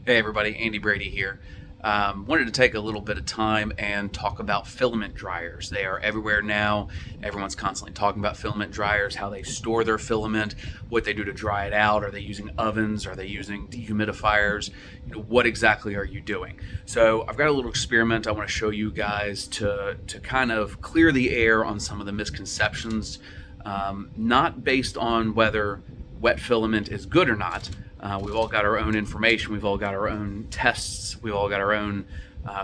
Hey everybody, Andy Brady here. Wanted to take a little bit of time and talk about filament dryers. They are everywhere now. Everyone's constantly talking about filament dryers, how they store their filament, what they do to dry it out. Are they using ovens? Are they using dehumidifiers? What exactly are you doing? So I've got a little experiment I want to show you guys to kind of clear the air on some of the misconceptions, not based on whether wet filament is good or not. We've all got our own information. We've all got our own tests. We've all got our own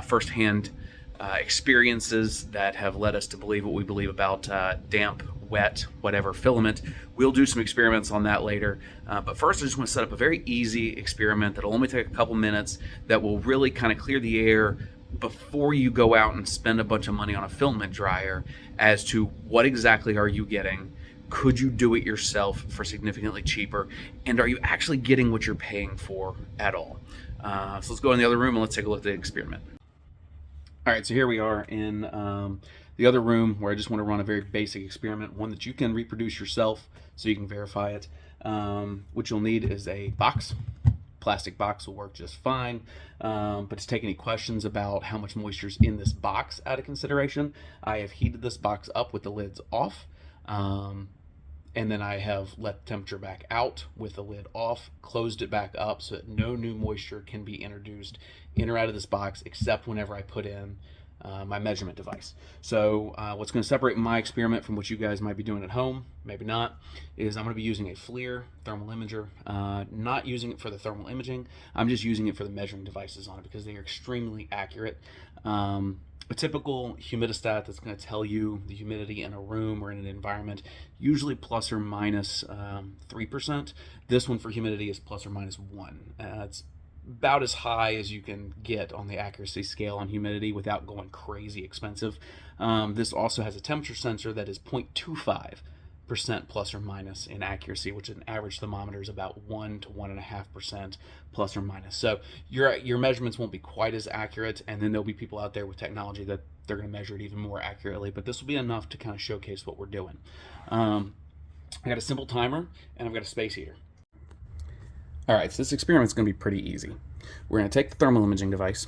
firsthand experiences that have led us to believe what we believe about damp, wet, whatever filament. We'll do some experiments on that later. But first, I just want to set up a very easy experiment that'll only take a couple minutes that will really kind of clear the air before you go out and spend a bunch of money on a filament dryer as to what exactly are you getting. Could you do it yourself for significantly cheaper? And are you actually getting what you're paying for at all? So let's go in the other room and let's take a look at the experiment. All right, so here we are in the other room where I just want to run a very basic experiment, one that you can reproduce yourself so you can verify it. What you'll need is a box. Plastic box will work just fine. But to take any questions about how much moisture is in this box out of consideration, I have heated this box up with the lids off. And then I have let the temperature back out with the lid off, closed it back up so that no new moisture can be introduced in or out of this box except whenever I put in my measurement device. So what's going to separate my experiment from what you guys might be doing at home, maybe not, is I'm going to be using a FLIR thermal imager. Not using it for the thermal imaging, I'm just using it for the measuring devices on it because they are extremely accurate. A typical humidistat that's going to tell you the humidity in a room or in an environment, usually plus or minus 3%. This one for humidity is plus or minus 1. It's about as high as you can get on the accuracy scale on humidity without going crazy expensive. This also has a temperature sensor that is 0.25% plus or minus in accuracy, which an average thermometer is about 1 to 1.5% plus or minus. So your measurements won't be quite as accurate, and then there'll be people out there with technology that they're going to measure it even more accurately, but this will be enough to kind of showcase what we're doing. I got a simple timer and I've got a space heater. All right, so this experiment's going to be pretty easy. We're going to take the thermal imaging device,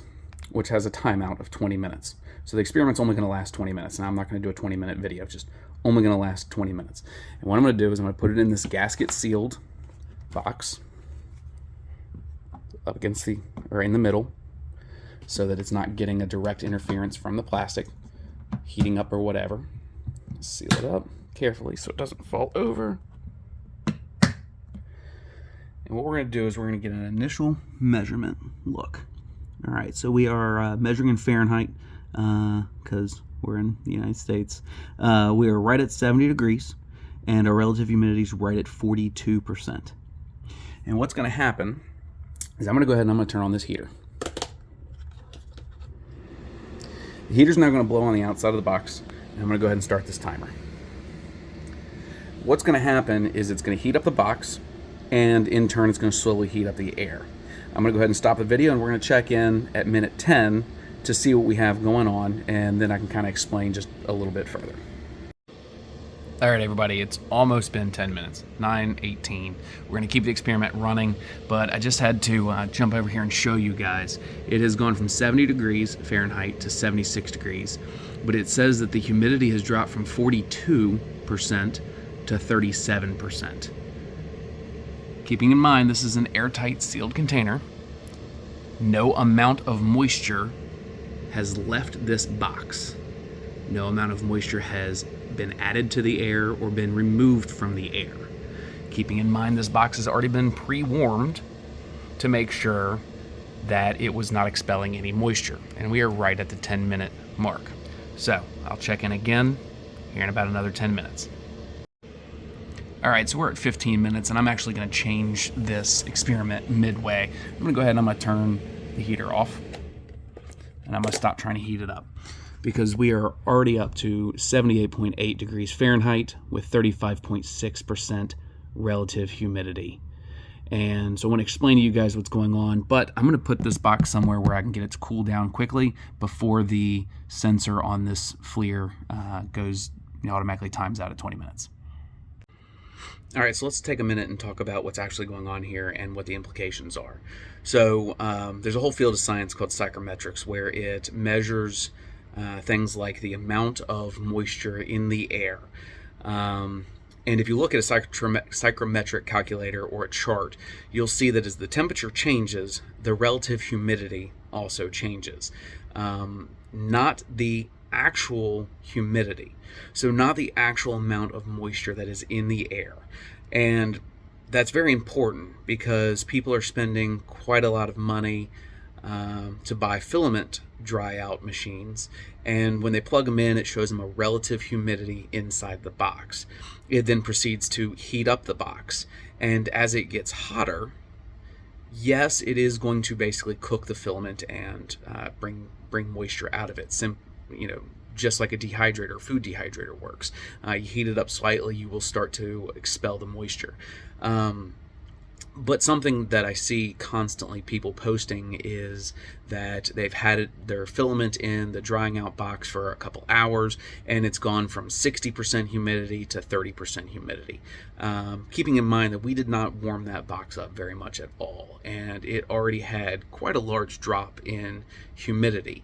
which has a timeout of 20 minutes. So the experiment's only going to last 20 minutes, and I'm not going to do a 20-minute video. It's just only going to last 20 minutes. And what I'm going to do is I'm going to put it in this gasket-sealed box up against or in the middle, so that it's not getting a direct interference from the plastic, heating up or whatever. Seal it up carefully so it doesn't fall over. And what we're going to do is we're going to get an initial measurement look. All right, so we are measuring in Fahrenheit because we're in the United States. We are right at 70 degrees, and our relative humidity is right at 42%. And what's going to happen is I'm going to go ahead and I'm going to turn on this heater. The heater's now going to blow on the outside of the box, and I'm going to go ahead and start this timer. What's going to happen is it's going to heat up the box, and in turn it's going to slowly heat up the air. I'm going to go ahead and stop the video, and we're going to check in at minute 10 to see what we have going on, and then I can kind of explain just a little bit further. All right, everybody, it's almost been 10 minutes, 9:18. We're going to keep the experiment running, but I just had to jump over here and show you guys. It has gone from 70 degrees Fahrenheit to 76 degrees, but it says that the humidity has dropped from 42% to 37%. Keeping in mind this is an airtight sealed container, no amount of moisture has left this box. No amount of moisture has been added to the air or been removed from the air. Keeping in mind this box has already been pre-warmed to make sure that it was not expelling any moisture. And we are right at the 10-minute mark. So I'll check in again here in about another 10 minutes. All right, so we're at 15 minutes, and I'm actually going to change this experiment midway. I'm going to go ahead and I'm going to turn the heater off, and I'm going to stop trying to heat it up because we are already up to 78.8 degrees Fahrenheit with 35.6% relative humidity. And so I want to explain to you guys what's going on, but I'm going to put this box somewhere where I can get it to cool down quickly before the sensor on this FLIR goes automatically times out at 20 minutes. All right, so let's take a minute and talk about what's actually going on here and what the implications are. So there's a whole field of science called psychometrics where it measures things like the amount of moisture in the air. And if you look at a psychometric calculator or a chart, you'll see that as the temperature changes, the relative humidity also changes. Not the actual humidity. So not the actual amount of moisture that is in the air. And that's very important because people are spending quite a lot of money to buy filament dry out machines, and when they plug them in, it shows them a relative humidity inside the box. It then proceeds to heat up the box, and as it gets hotter, yes, it is going to basically cook the filament and bring moisture out of it. Just like a dehydrator, food dehydrator works. You heat it up slightly, you will start to expel the moisture. But something that I see constantly people posting is that they've had their filament in the drying out box for a couple hours and it's gone from 60% humidity to 30% humidity. Keeping in mind that we did not warm that box up very much at all, and it already had quite a large drop in humidity.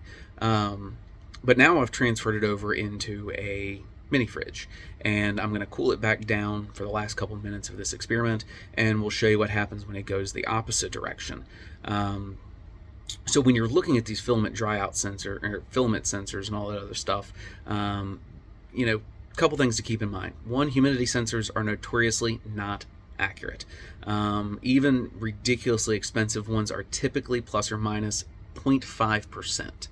But now I've transferred it over into a mini fridge, and I'm going to cool it back down for the last couple minutes of this experiment, and we'll show you what happens when it goes the opposite direction. So when you're looking at these filament filament sensors and all that other stuff, a couple things to keep in mind. One, humidity sensors are notoriously not accurate. Even ridiculously expensive ones are typically plus or minus 0.5%.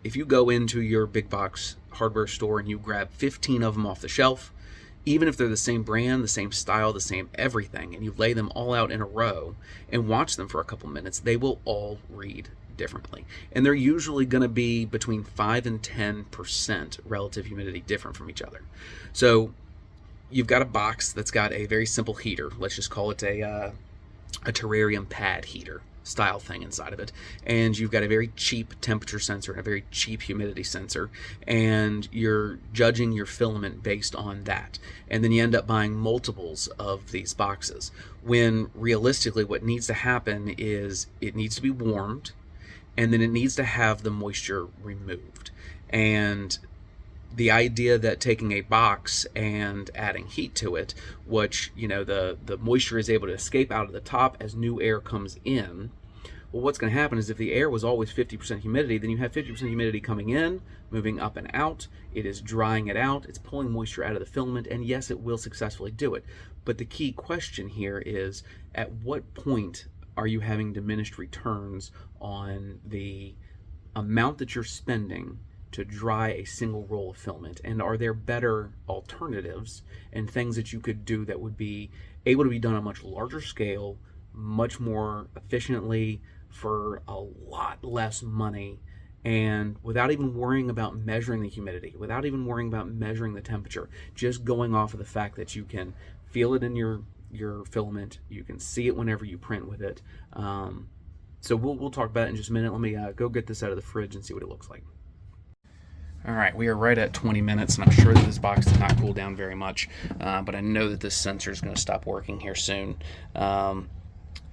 If you go into your big box hardware store and you grab 15 of them off the shelf, even if they're the same brand, the same style, the same everything, and you lay them all out in a row and watch them for a couple minutes, they will all read differently. And they're usually going to be between 5 and 10% relative humidity different from each other. So you've got a box that's got a very simple heater. Let's just call it a terrarium pad heater style thing inside of it, and you've got a very cheap temperature sensor and a very cheap humidity sensor, and you're judging your filament based on that, and then you end up buying multiples of these boxes, when realistically what needs to happen is it needs to be warmed, and then it needs to have the moisture removed. And the idea that taking a box and adding heat to it, which, the moisture is able to escape out of the top as new air comes in. Well, what's going to happen is if the air was always 50% humidity, then you have 50% humidity coming in, moving up and out. It is drying it out. It's pulling moisture out of the filament, and yes, it will successfully do it. But the key question here is, at what point are you having diminished returns on the amount that you're spending to dry a single roll of filament? And are there better alternatives and things that you could do that would be able to be done on a much larger scale, much more efficiently, for a lot less money, and without even worrying about measuring the humidity, without even worrying about measuring the temperature, just going off of the fact that you can feel it in your filament, you can see it whenever you print with it. So we'll talk about it in just a minute. Let me go get this out of the fridge and see what it looks like. All right, we are right at 20 minutes, and I'm sure that this box did not cool down very much, but I know that this sensor is going to stop working here soon.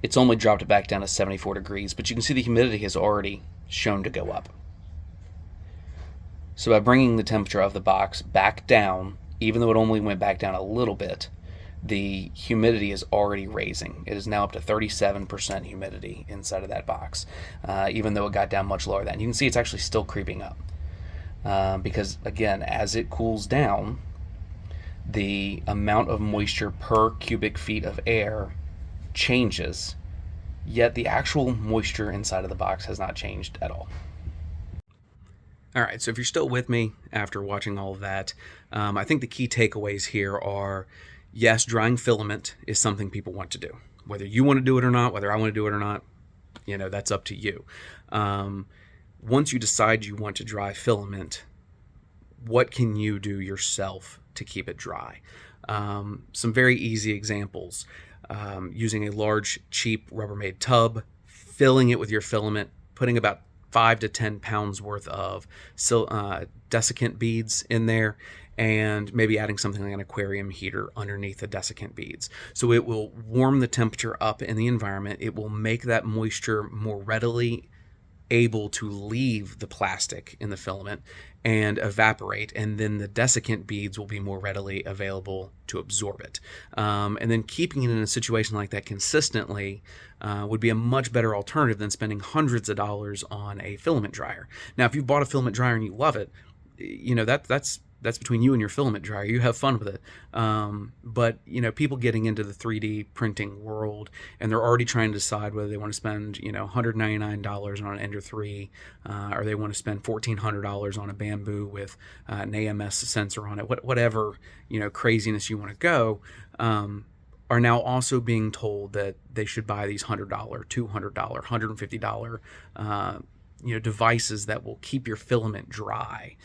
It's only dropped it back down to 74 degrees, but you can see the humidity has already shown to go up. So by bringing the temperature of the box back down, even though it only went back down a little bit, the humidity is already raising. It is now up to 37% humidity inside of that box, even though it got down much lower than that. And you can see it's actually still creeping up. Because again, as it cools down, the amount of moisture per cubic feet of air changes, yet the actual moisture inside of the box has not changed at all. All right, so if you're still with me after watching all of that, I think the key takeaways here are, yes, drying filament is something people want to do. Whether you want to do it or not, whether I want to do it or not, that's up to you. Once you decide you want to dry filament, what can you do yourself to keep it dry? Some very easy examples. Using a large, cheap Rubbermaid tub, filling it with your filament, putting about 5 to 10 pounds worth of desiccant beads in there, and maybe adding something like an aquarium heater underneath the desiccant beads. So it will warm the temperature up in the environment. It will make that moisture more readily able to leave the plastic in the filament and evaporate, and then the desiccant beads will be more readily available to absorb it. And then keeping it in a situation like that consistently would be a much better alternative than spending hundreds of dollars on a filament dryer. Now, if you bought a filament dryer and you love it, that's between you and your filament dryer. You have fun with it. But people getting into the 3D printing world, and they're already trying to decide whether they want to spend $199 on an Ender 3, or they want to spend $1,400 on a Bamboo with an AMS sensor on it. Whatever craziness you want to go. Are now also being told that they should buy these $100, $200, $150 devices that will keep your filament dry.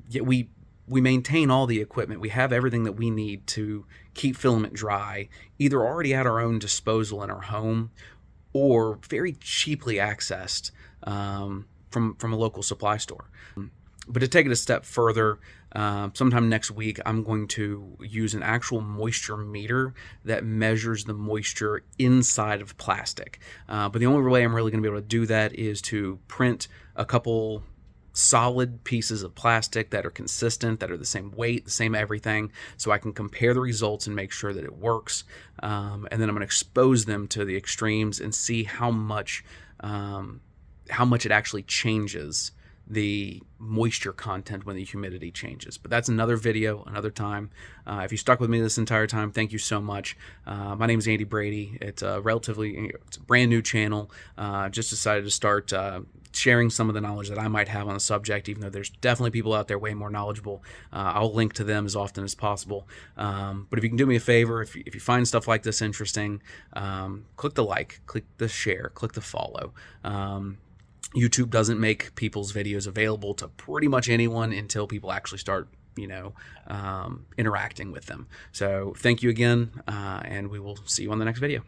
Yet we maintain all the equipment. We have everything that we need to keep filament dry, either already at our own disposal in our home or very cheaply accessed from a local supply store. But to take it a step further, sometime next week, I'm going to use an actual moisture meter that measures the moisture inside of plastic. But the only way I'm really going to be able to do that is to print a couple solid pieces of plastic that are consistent, that are the same weight, the same everything, so I can compare the results and make sure that it works. And then I'm going to expose them to the extremes and see how much it actually changes the moisture content when the humidity changes. But that's another video, another time. If you stuck with me this entire time, thank you so much. My name is Andy Brady. It's a brand new channel. Just decided to start sharing some of the knowledge that I might have on the subject, even though there's definitely people out there way more knowledgeable. I'll link to them as often as possible. But if you can do me a favor, if you find stuff like this interesting, click the like, click the share, click the follow. YouTube doesn't make people's videos available to pretty much anyone until people actually start, interacting with them. So thank you again, and we will see you on the next video.